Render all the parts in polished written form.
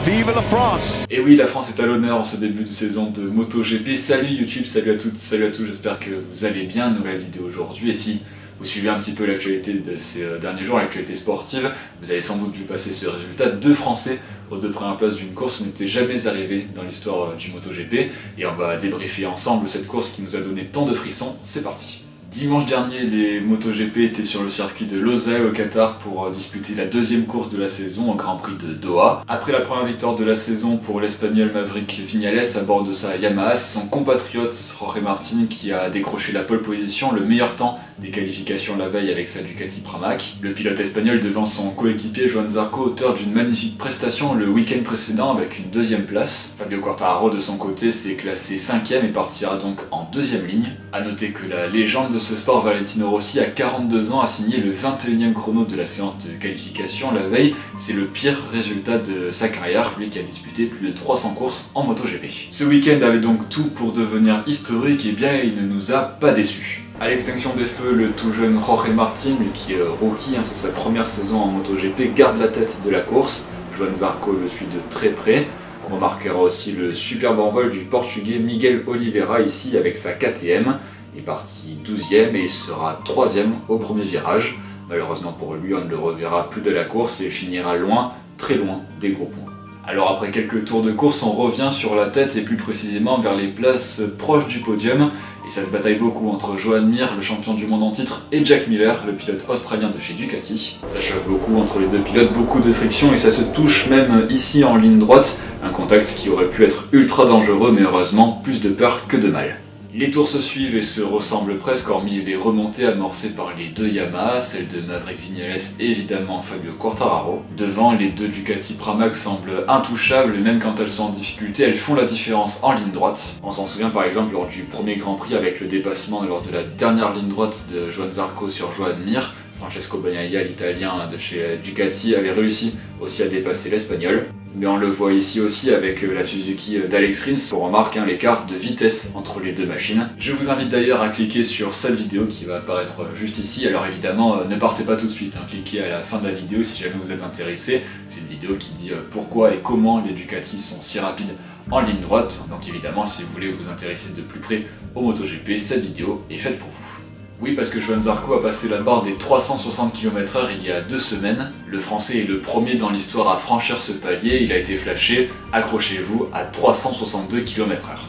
Vive la France! Et oui, la France est à l'honneur en ce début de saison de MotoGP. Salut YouTube, salut à toutes, salut à tous, j'espère que vous allez bien. Nouvelle vidéo aujourd'hui. Et si vous suivez un petit peu l'actualité de ces derniers jours, l'actualité sportive, vous avez sans doute vu passer ce résultat. 2 Français aux 2 premières places d'une course, ce n'était jamais arrivé dans l'histoire du MotoGP. Et on va débriefer ensemble cette course qui nous a donné tant de frissons. C'est parti! Dimanche dernier, les MotoGP étaient sur le circuit de Losail au Qatar pour disputer la 2e course de la saison au Grand Prix de Doha. Après la première victoire de la saison pour l'Espagnol Maverick Viñales à bord de sa Yamaha, c'est son compatriote Jorge Martin qui a décroché la pole position, le meilleur temps des qualifications la veille avec sa Ducati Pramac. Le pilote espagnol devance son coéquipier Joan Zarco, auteur d'une magnifique prestation le week-end précédent avec une 2e place. Fabio Quartararo de son côté s'est classé 5e et partira donc en 2e ligne. A noter que la légende de ce sport, Valentino Rossi, à 42 ans, a signé le 21e chrono de la séance de qualification la veille. C'est le pire résultat de sa carrière, lui qui a disputé plus de 300 courses en MotoGP. Ce week-end avait donc tout pour devenir historique, et bien il ne nous a pas déçus. À l'extinction des feux, le tout jeune Jorge Martin, lui qui est rookie, c'est sa première saison en MotoGP, garde la tête de la course. Joan Zarco le suit de très près. On remarquera aussi le superbe envol du portugais Miguel Oliveira ici avec sa KTM. Il est parti 12e et il sera 3e au premier virage. Malheureusement pour lui, on ne le reverra plus de la course et il finira loin, très loin des gros points. Alors après quelques tours de course, on revient sur la tête et plus précisément vers les places proches du podium. Et ça se bataille beaucoup entre Joan Mir, le champion du monde en titre, et Jack Miller, le pilote australien de chez Ducati. Ça chauffe beaucoup entre les deux pilotes, beaucoup de friction et ça se touche même ici en ligne droite. Un contact qui aurait pu être ultra dangereux mais heureusement plus de peur que de mal. Les tours se suivent et se ressemblent presque, hormis les remontées amorcées par les 2 Yamaha, celle de Maverick Viñales et évidemment Fabio Quartararo. Devant, les 2 Ducati Pramac semblent intouchables et même quand elles sont en difficulté, elles font la différence en ligne droite. On s'en souvient par exemple lors du premier Grand Prix avec le dépassement lors de la dernière ligne droite de Joan Zarco sur Joan Mir. Francesco Bagnaia, l'italien de chez Ducati, avait réussi aussi à dépasser l'espagnol. Mais on le voit ici aussi avec la Suzuki d'Alex Rins, on remarque l'écart de vitesse entre les 2 machines. Je vous invite d'ailleurs à cliquer sur cette vidéo qui va apparaître juste ici. Alors évidemment, ne partez pas tout de suite, cliquez à la fin de la vidéo si jamais vous êtes intéressé. C'est une vidéo qui dit pourquoi et comment les Ducati sont si rapides en ligne droite. Donc évidemment, si vous voulez vous intéresser de plus près au MotoGP, cette vidéo est faite pour vous. Oui, parce que Joan Zarco a passé la barre des 360 km/h il y a 2 semaines. Le Français est le premier dans l'histoire à franchir ce palier. Il a été flashé, accrochez-vous, à 362 km/h.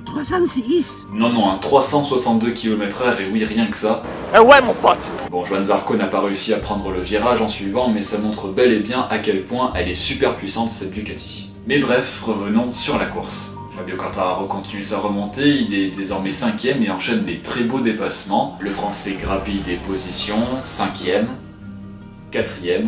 306 Non, 362 km/h, et oui, rien que ça. Ouais, mon pote. Bon, Joan Zarco n'a pas réussi à prendre le virage en suivant, mais ça montre bel et bien à quel point elle est super puissante cette Ducati. Mais bref, revenons sur la course. Fabio Quartararo continue sa remontée, il est désormais 5e et enchaîne des très beaux dépassements. Le Français grappille des positions, 5e, 4e,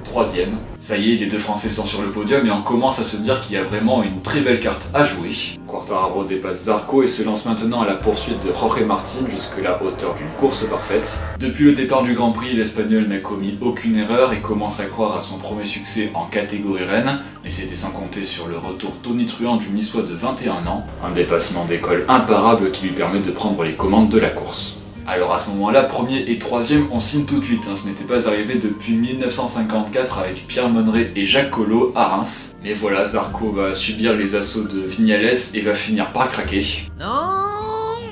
3e. Ça y est, les 2 Français sont sur le podium et on commence à se dire qu'il y a vraiment une très belle carte à jouer. Quartararo dépasse Zarco et se lance maintenant à la poursuite de Jorge Martin jusque la hauteur d'une course parfaite. Depuis le départ du Grand Prix, l'Espagnol n'a commis aucune erreur et commence à croire à son premier succès en catégorie reine, mais c'était sans compter sur le retour tonitruant du Niçois de 21 ans, un dépassement d'école imparable qui lui permet de prendre les commandes de la course. Alors à ce moment-là, 1er et 3e, on signe tout de suite, ce n'était pas arrivé depuis 1954 avec Pierre Monneret et Jacques Collot à Reims. Mais voilà, Zarco va subir les assauts de Viñales et va finir par craquer. Non.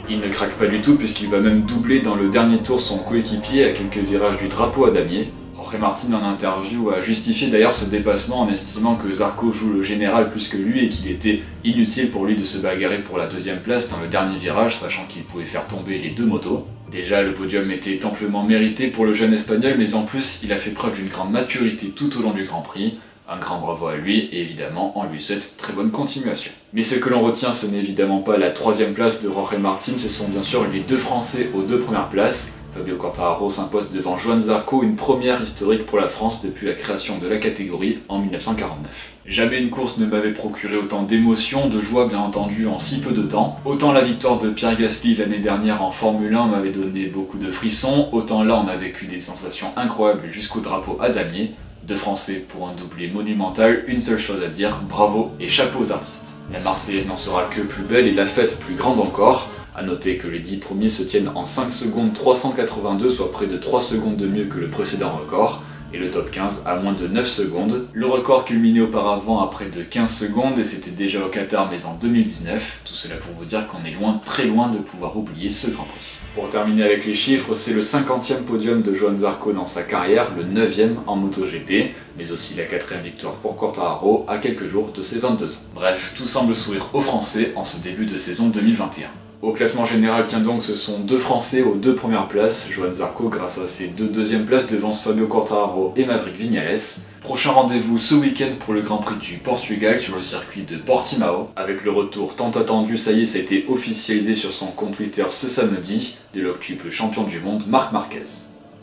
Il ne craque pas du tout puisqu'il va même doubler dans le dernier tour son coéquipier à quelques virages du drapeau à damier. Jorge Martin en interview a justifié d'ailleurs ce dépassement en estimant que Zarco joue le général plus que lui et qu'il était inutile pour lui de se bagarrer pour la 2e place dans le dernier virage, sachant qu'il pouvait faire tomber les 2 motos. Déjà, le podium était amplement mérité pour le jeune espagnol, mais en plus, il a fait preuve d'une grande maturité tout au long du Grand Prix. Un grand bravo à lui, et évidemment, on lui souhaite très bonne continuation. Mais ce que l'on retient, ce n'est évidemment pas la 3e place de Jorge Martin, ce sont bien sûr les 2 Français aux 2 premières places. Fabio Quartararo s'impose devant Joan Zarco, une première historique pour la France depuis la création de la catégorie en 1949. Jamais une course ne m'avait procuré autant d'émotions, de joie bien entendu en si peu de temps. Autant la victoire de Pierre Gasly l'année dernière en Formule 1 m'avait donné beaucoup de frissons, autant là on a vécu des sensations incroyables jusqu'au drapeau à damier. 2 Français pour un doublé monumental, une seule chose à dire, bravo et chapeau aux artistes. La Marseillaise n'en sera que plus belle et la fête plus grande encore. A noter que les 10 premiers se tiennent en 5 secondes 382, soit près de 3 secondes de mieux que le précédent record. et le top 15 à moins de 9 secondes. Le record culminé auparavant à près de 15 secondes et c'était déjà au Qatar mais en 2019. Tout cela pour vous dire qu'on est loin, très loin de pouvoir oublier ce Grand Prix. Pour terminer avec les chiffres, c'est le 50e podium de Johann Zarco dans sa carrière, le 9e en MotoGP, mais aussi la 4e victoire pour Quartararo à quelques jours de ses 22 ans. Bref, tout semble sourire aux Français en ce début de saison 2021. Au classement général, tiens donc, ce sont deux Français aux 2 premières places, Johann Zarco grâce à ses 2 deuxièmes places devance Fabio Quartararo et Maverick Viñales. Prochain rendez-vous ce week-end pour le Grand Prix du Portugal sur le circuit de Portimao, avec le retour tant attendu, ça y est, ça a été officialisé sur son compte Twitter ce samedi, de l'octuple champion du monde Marc Marquez.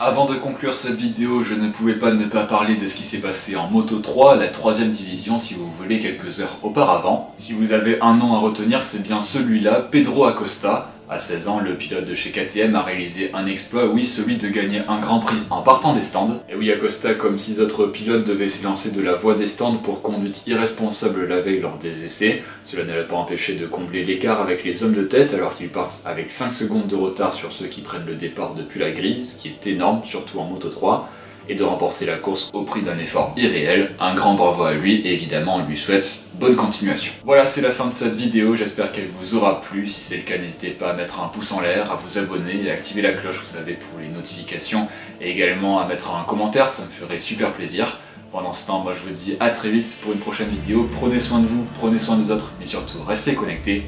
Avant de conclure cette vidéo, je ne pouvais pas ne pas parler de ce qui s'est passé en Moto 3, la 3ème division si vous voulez, quelques heures auparavant. Si vous avez un nom à retenir, c'est bien celui-là, Pedro Acosta. À 16 ans, le pilote de chez KTM a réalisé un exploit, oui, celui de gagner un Grand Prix en partant des stands. Et oui, Acosta, comme 6 autres pilotes, devait s'élancer de la voie des stands pour conduite irresponsable la veille lors des essais. Cela ne l'a pas empêché de combler l'écart avec les hommes de tête alors qu'ils partent avec 5 secondes de retard sur ceux qui prennent le départ depuis la grille, ce qui est énorme, surtout en Moto 3. Et de remporter la course au prix d'un effort irréel. Un grand bravo à lui et évidemment on lui souhaite bonne continuation. Voilà, c'est la fin de cette vidéo, j'espère qu'elle vous aura plu. Si c'est le cas, n'hésitez pas à mettre un pouce en l'air, à vous abonner et à activer la cloche, vous savez, pour les notifications, et également à mettre un commentaire, ça me ferait super plaisir. Pendant ce temps, moi je vous dis à très vite pour une prochaine vidéo. Prenez soin de vous, prenez soin des autres, mais surtout restez connectés.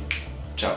Ciao.